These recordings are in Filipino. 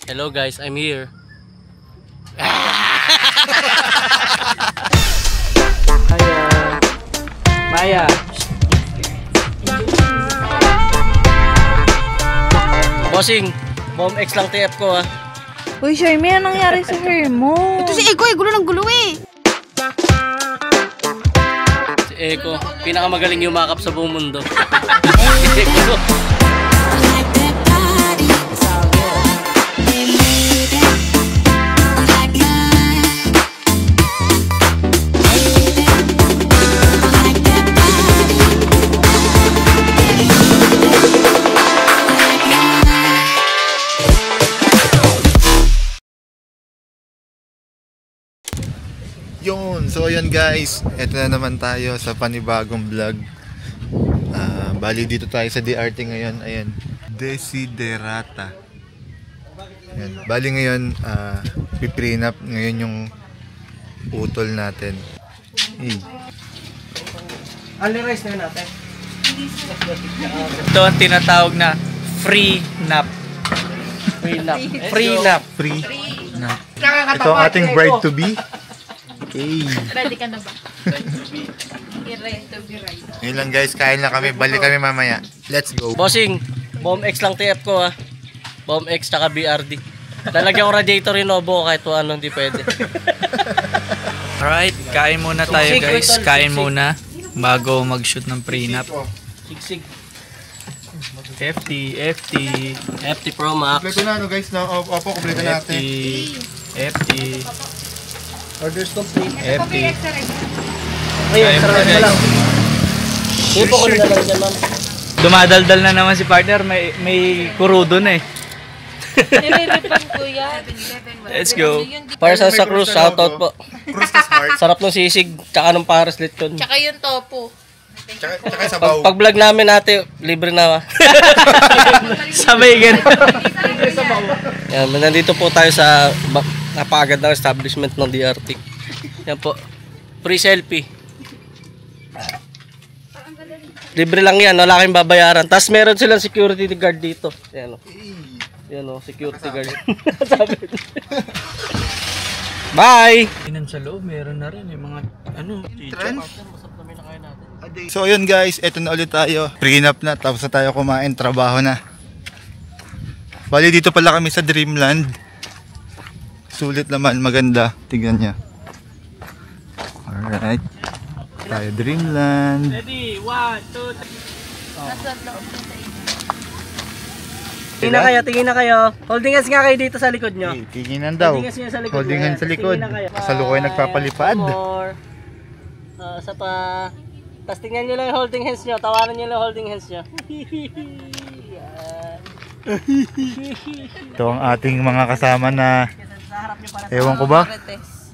Hello guys, I'm here. Maya. Bossing, Bomb X lang TF ko ha. Uy, Shermy, anong nangyari sa hair mo? Ito si Eko, gulo ng gulo eh. Si Eko, pinakamagaling yumakap sa buong mundo. Si Eko. Yun, so ayun guys, eto na naman tayo sa panibagong vlog. Bali dito tayo sa DRT ngayon, ayan, Desiderata. Ayan. Bali ngayon, piprenup ngayon yung utol natin. Unli-rice na natin. Ito ang tinatawag na free nap. Free nap. Free nap. Free nap. Ito ang ating bride to be. Okay. Ready ka na ba? I-ready to be right. Yun lang guys, kain na kami, balik kami mamaya. Let's go. Bossing, Bomb X lang TF ko ha. Bomb X tsaka BRD. Lalagyan ko radiator Renovo kahit ano hindi pwede. Alright, kain muna tayo guys. Kain muna bago mag-shoot ng prenup. Sigsig. FT Pro Max. Kompleto na ano guys, opo, kompleto natin. FT Orders complete. FT. Ay, extra na lang. Ipo ko na lang dyan, ma'am. Dumadaldal na naman si partner. May kuro dun eh. Nililipan ko yan. Let's go. Para sa Cruz, shoutout po. Cruz na smart. Sarap ng sisig, tsaka ng pares lechon. Tsaka yung topo. Tsaka sabaw. Pag vlog namin ate, libre na. Sabay ganun. Yan, nandito po tayo sa napakagandang establishment ng DRT. Yan po. Free selfie. Libre lang yan, wala kayong babayaran. Tapos meron silang security guard dito. Yan o. Yan o, security guard. Bye! Inan sa loob, meron na rin yung mga Trends? So ayun guys, eto na ulit tayo. Prenup na, tapos na tayo kumain, trabaho na. Bali dito pala kami sa Dreamland. Sulit naman, maganda. Tignan niya. Alright. Tayo Dreamland. Ready, 1, 2, 3. Tingin na kayo. Holding hands nga kayo dito sa likod nyo. Tinginan daw. Holding hands nyo sa likod. Holding hands sa likod. Tingin na kayo. Kasalukuyan nagpapalipad. More. Isa pa. Tapos tingnan nyo lang yung holding hands nyo. Tawanan nyo lang yung holding hands nyo. Ito ang ating mga kasama na ewan ko ba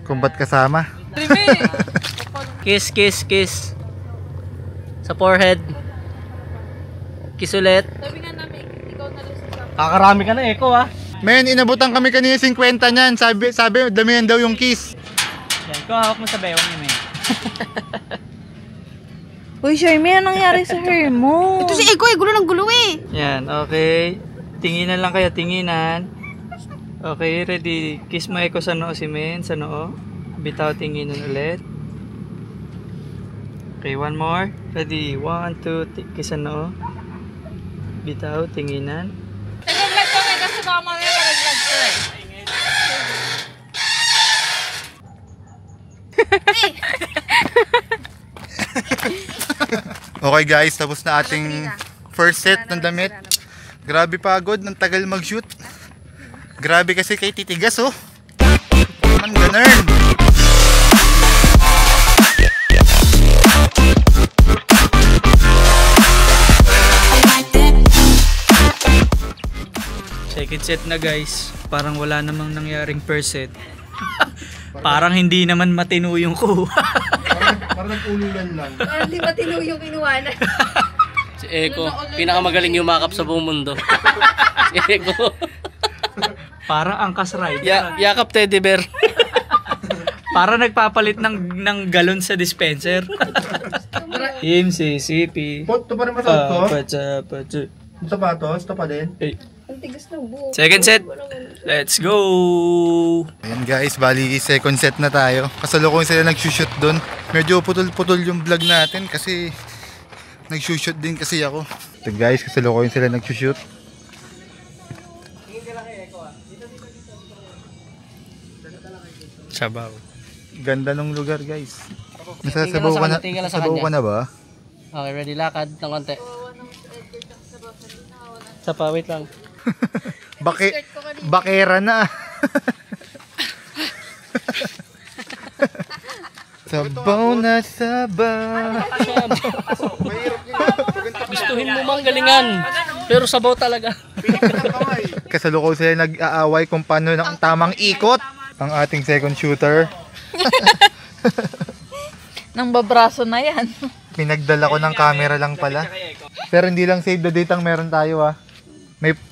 kung ba't kasama. Kiss, kiss, kiss. Sa forehead. Kiss ulit. Sabi nga namin, ikaw na lang sa Kakarami ka na, Eko ha. Men, inabutan kami kanina 50 niyan. Sabi damihan daw yung kiss. Yan, ikaw hawak mo sa bewang niya, men. Uy, Shermy, anong nangyari sa hair mo? Ito si Eko, gulo ng gulo eh. Yan, okay. Tinginan lang kayo, tinginan. Okay, ready. Kiss mo Eko sa noo si men, sa noo. Bitaw, tinginan ulit. Okay, one more. Ready, 1, 2, kiss sa noo. Bitaw, tinginan. Nag-vlog ko nga kasi baka mamaya nag-vlog ko eh. Okay guys, tapos na ating first set ng damit. Grabe pagod, ng tagal mag-shoot. Grabe kasi kay titigas oh. Man ganun. Second set na guys. Parang wala namang nangyaring first set. Parang hindi naman matino yung kuha. Parang nag-ululan lang. Hindi matino yung inuwanan. Si Eko, pinakamagaling yumakap sa buong mundo. Si Eko. Parang angkas rider. Yakap teddy bear. Para nagpapalit ng galon sa dispenser. Him, CCP. Ito pa rin masakot ko? Patsa. Sapatos, ito pa din. Eh, Second set. Let's go! Ayan guys, bali second set na tayo. Kasalukuyan sila nag-shoot doon. Medyo putol-putol yung vlog natin kasi nag-shoot din kasi ako. So guys, kasalukuyan sila nag-shoot. Sabaw. Ganda ng lugar guys. Nasasabaw ka na, tingin ka lang sa sabaw kanya. ka na ba? Okay, ready? Lakad ng konti. Sa pa, wait lang. Bakera na. Sabaw na sabaw. Gustuhin mo mang galingan. Pero sabaw talaga. Kasalukuyan sila nag-aaway kung paano ang tamang ikot. Ang ating second shooter. Nang babraso na yan. Pinagdala ko ng camera lang pala. Pero hindi lang save the date ang meron tayo ah.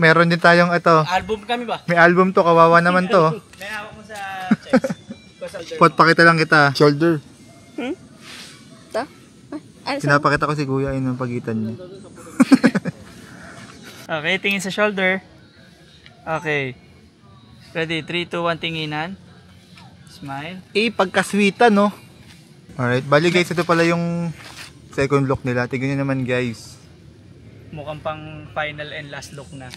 Meron din tayong ito. Album kami ba? May album to, kawawa naman to. May hawak mo sa chest. Pot, pakita lang kita. Shoulder. Ta? Pinapakita ko si Kuya yun ang pagitan niya. Okay, tingin sa shoulder. Okay. Ready? 3, 2, 1, tinginan. Smile. Pagkasweetan no. Alright, bali guys, ito pala yung second look nila. Tignan nyo naman guys. Mukhang pang final and last look na.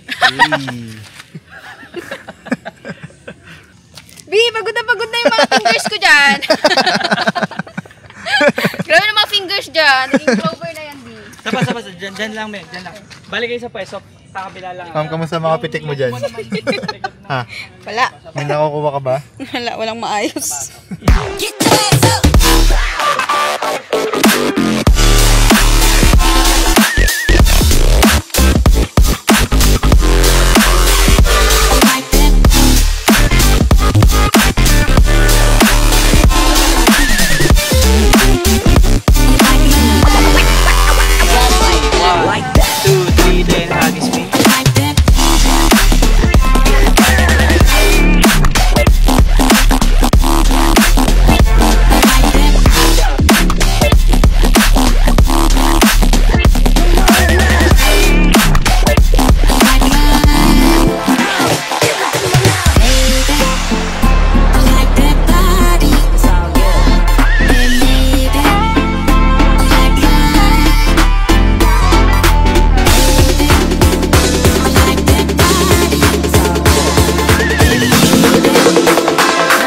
B, pagod na yung mga fingers ko dyan. Grabe na mga fingers dyan. Naging clover na yan, B. Sapa. Dyan lang, me. Dyan lang. Balik kayo sa pwesto. Sa kabila lang. Kamusta mga pitik mo dyan? Ha? Wala. May nakukuha ka ba? Wala, walang maayos.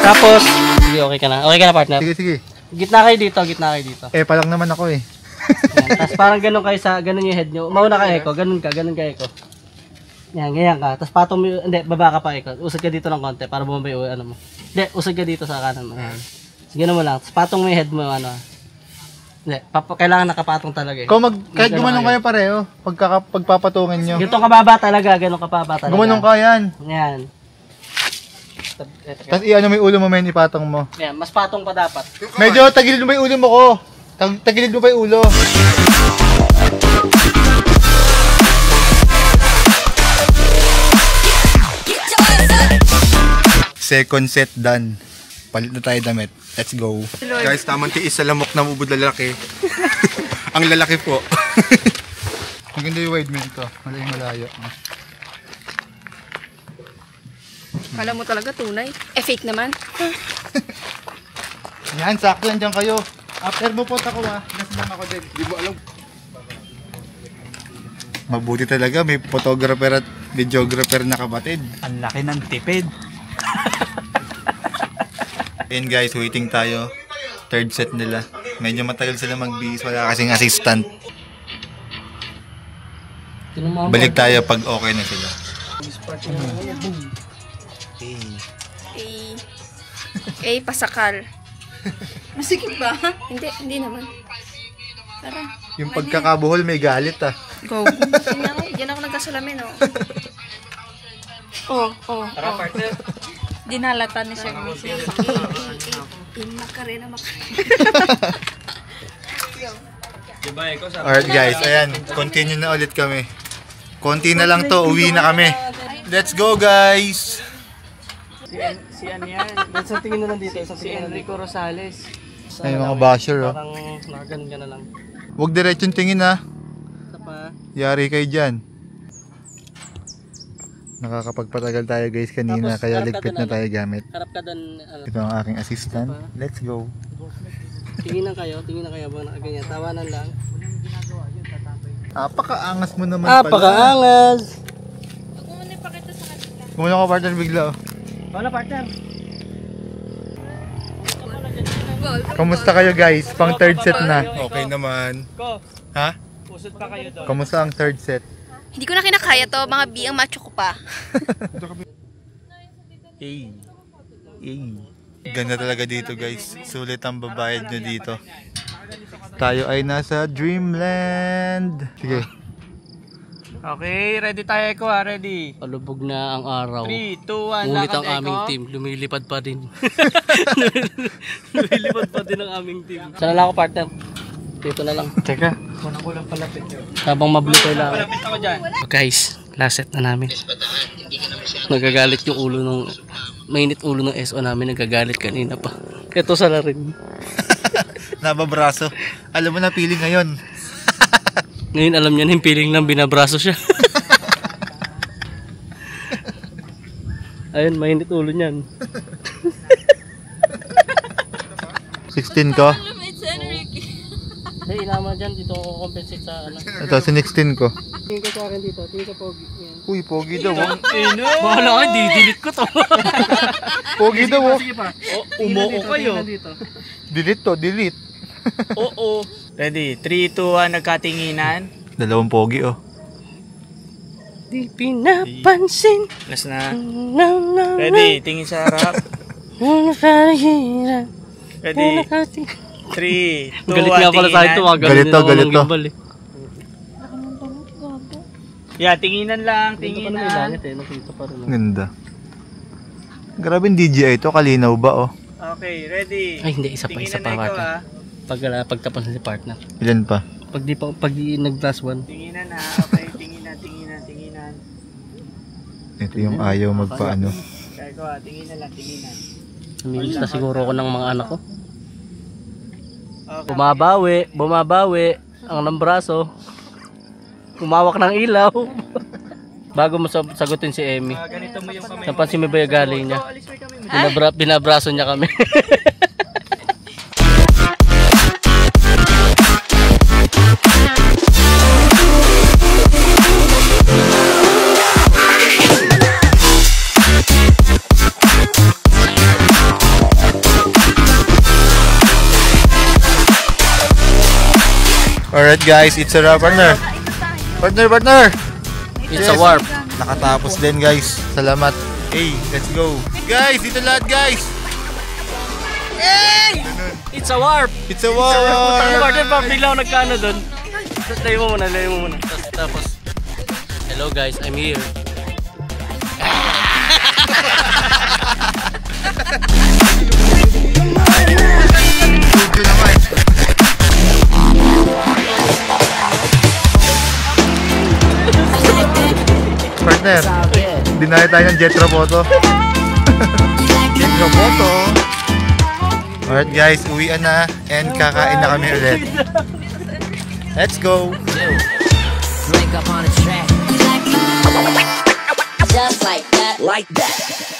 Tapos, sige, okay ka na. Okay ka na, partner. Sige. Gitna kayo dito. Palang naman ako eh. Yan. Tapos parang ganun kayo ganun yung head nyo. Mauna ka, Eko. Ganun ka, Eko. Yan, ganyan ka. Tapos patong mo, hindi, baba ka pa, Eko. Usad ka dito ng konti para bumabay yung ano mo. Hindi, usad ka dito sa kanan mo. Yan. Sige mo lang. Tapos patong mo yung head mo, ano. Hindi, kailangan nakapatong talaga eh. Kahit gumanong kayo pareho, pagpapatungan nyo. Ganito kababa talaga, Gumanong ka yan. Yan. Tapos i-ano mo yung ulo mo, men, ipatong mo. Yan, mas patong pa dapat. Medyo tagilid mo yung ulo mo ko. Tagilid mo pa yung ulo. Second set done. Palit na tayo damit. Let's go. Guys, tamang tiis sa lamok na mubod lalaki. Ang lalaki po. Maganda yung wide man ito. Malayo. Kala mo talaga tunay. Fake naman. Yan, sakto yan dyan kayo. After mo po ako nasilang ako din. Di mo alam. Mabuti talaga, may photographer at videographer na kapatid. Ang laki ng tipid. Ayun guys, waiting tayo. Third set nila. Medyo matagal sila magbihis, wala kasing assistant. Balik tayo pag okay na sila. Pasakal. Masikip ba? Hindi naman. Tara. Yung pagkakabuhol may galit ah. Go. Diyan ako nagkasalamin, oh. Tara, partner. Dinalata ni Sir Miss. Makarena. Diba, Eko? Alright guys, ayan. Continue na ulit kami. Konti na lang to, uwi na kami. Let's go guys! Si ano yan? Isang tingin na lang dito. Si Enrico Rosales. Ay mga basher oh. Parang nakaganon ka na lang. Huwag diretsong tingin ah. Isa pa. Yari kayo dyan. Nakakapagpatagal tayo guys kanina, Tapos, kaya harap ka ligpit dun, na tayo gamit. Harap ka doon. Ano. Ito ang aking assistant. Let's go. Tingin kayo bang nakaganyan. Tawanan lang. Apakaangas mo naman pala. Apakaangas! Huwag mo muna ipakita sa kanila. Kumuna ko partner bigla. Oh. Wala partner. Kamusta kayo guys? Pang third set na. Okay naman. Ko, Ha? usod pa kayo doon. Kamusta ang third set? Hindi ko na kinakaya to. Mga biyang macho ko pa. Ganda talaga dito guys. Sulit ang babayad nyo dito. Tayo ay nasa Dreamland. Sige. Okay, ready tayo Eko ha, ready. Palubog na ang araw. 3, 2, 1, Ngunit lakad ang aming Eko. team, lumilipad pa din. Lumilipad pa din ang aming team. Sana lang ako partner. Dito na lang. Teka, muna ko lang palapit yun. Habang mablutay lang. Palapit ako dyan. Guys, last set na namin. Nagagalit yung ulo ng... Mainit ulo ng SO namin, nagagalit kanina pa. Ito sa rin. Nababraso. Alam mo na feeling ngayon. Ngayon alam niya na yung feeling lang binabraso siya. Ayun, mainit ulo niyan. 16 ko. Hindi, inama dyan. Dito ako compensate sa ano. Ito, 16 ko. Tingin ko sa akin dito. Tingin ko pogi. Yan. Uy, pogi daw. Oh. Bahala ka, di-delete ko to. Pogi daw. Oh. Sige pa. Umuo kayo. Delete to, delete. Oo. Ready, 3, 2, 1, nagkatinginan. Dalawang pogi oh. Di pinapansin. Last na. No. Ready, tingin sa harap. Ready, 3, 2, 1, Galit nga pala sa ito. tinginan. Galit to, galit to. Yeah, tinginan lang, Tingin tinginan. Nakita pa rin. Ganda. Grabe yung DJI to, kalinaw ba oh. Okay, ready. Ay, hindi. Isa pa Tinginan na ikaw partner. ha. Pagtapos na si partner. Ilan pa? Pag nag-plus one. Tinginan na. Okay, tinginan, tinginan, tinginan. Ito yung ayaw magpaano. Kaya ko ha, tinginan lang, tinginan. Namimiss na siguro ko ng mga anak ko. Okay. Bumabawi ang ng braso. Kumawak ng ilaw. Bago mo sagutin si Emmy. Ganito mo yung kamay. Napansin mo ba yung galing niya? Alis mo yung kamay mo. Binabraso niya kami. Alright guys, it's a wrap partner. Partner! It's a warp. Nakatapos din guys. Salamat. Hey, let's go. Guys, dito lahat guys. It's a warp. It's a war. Partner pa, bigla ako nagkano doon. Layo mo muna. Tapos, hello guys, I'm here. Partner, dinaya tayo ng Jetro Photo. Jetro Photo. Alright guys, uwian na and kakain na kami ulit. Let's go. Drink up on a track. Just like that. Like that.